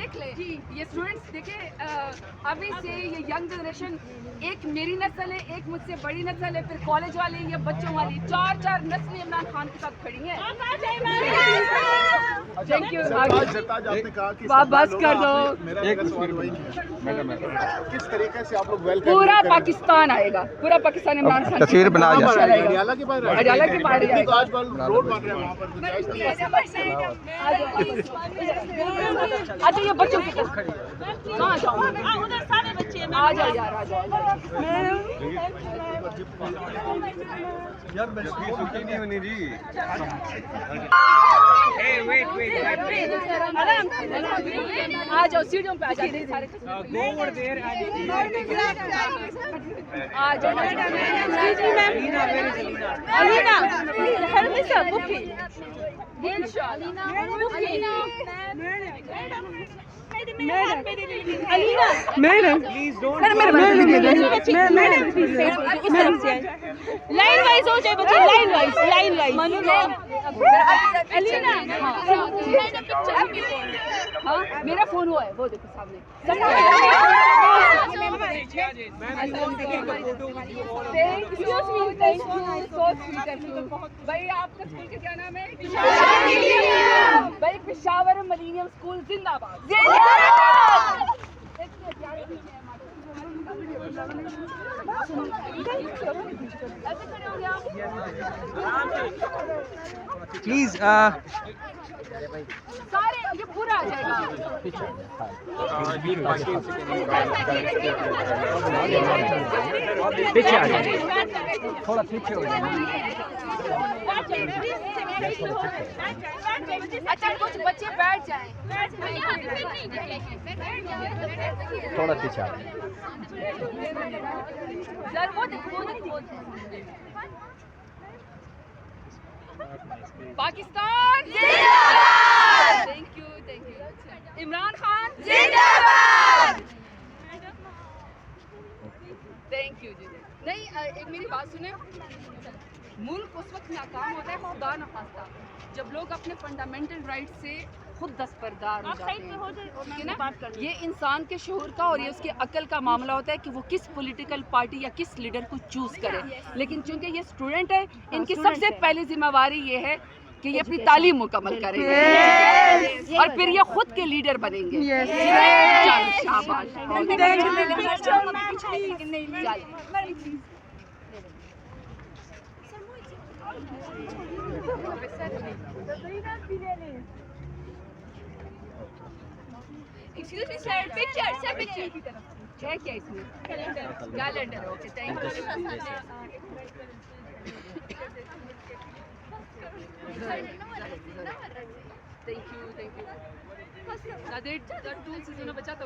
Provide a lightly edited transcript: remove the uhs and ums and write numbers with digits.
देख ले ये स्टूडेंट्स देखे अभी से ये यंग जनरेशन, एक मेरी नस्ल है, एक मुझसे बड़ी नस्ल है, फिर कॉलेज वाले, ये बच्चों वाली, चार नस्लें इमरान खान के साथ खड़ी हैं। Thank you. बस कर दो। किस तरीके से आप लोग वेलकम पूरा पाकिस्तान आएगा, पूरा पाकिस्तान इमरान खान तस्वीर बना हरियाणा के बाहर हरियाणा के बाहर तो आजकल रोड बन रहे हैं वहाँ पर गुंजाइश नहीं है। अच्छा ये बच्चों की तरफ कहाँ जाओ, उधर सारे बच्चे हैं। आ जाओ यार, आ जाओ यार बच्ची सुखी नहीं होनी जी। आ जाओ सीढ़ियों पे आ जाओ सारे आ जाओ। Alina help me sir booking Alina madam please sir madam line wise हो जाए बच्चे, लाइन वाइज अलीना हाँ मेरा फोन हुआ है वो देखो सामने। भाई आपका स्कूल का क्या नाम है? भाई पेशावर मिलेनियम स्कूल जिंदाबाद। प्लीज सारे ये पूरा आ जाएगा। पीछे आ जाए, थोड़ा पीछे हो जाए। अच्छा कुछ बच्चे बैठ जाएं। थोड़ा पीछे आ जाए। सर वो पाकिस्तान जिंदाबाद। थैंक यू इमरान खान जिंदाबाद। थैंक यू जी। नहीं एक मेरी बात सुने, मुल्क उस वक्त नाकाम होता है खुदा न खास्ता जब लोग अपने फंडामेंटल राइट से खुद दस्तबरदार हो जाते हैं, ठीक है ना? ये इंसान के शऊर का और ये उसके अकल का मामला होता है कि वो किस पॉलिटिकल पार्टी या किस लीडर को चूज करे। लेकिन चूंकि ये स्टूडेंट है, इनकी सबसे पहली जिम्मेवारी ये है कि ये अपनी तालीम मुकम्मल करेंगे और फिर ये खुद के लीडर बनेंगे। शाबाश। Excuse me sir, picture है क्या इसमें? Calendar. Okay thank you. Thank you. Nadir tools बचाता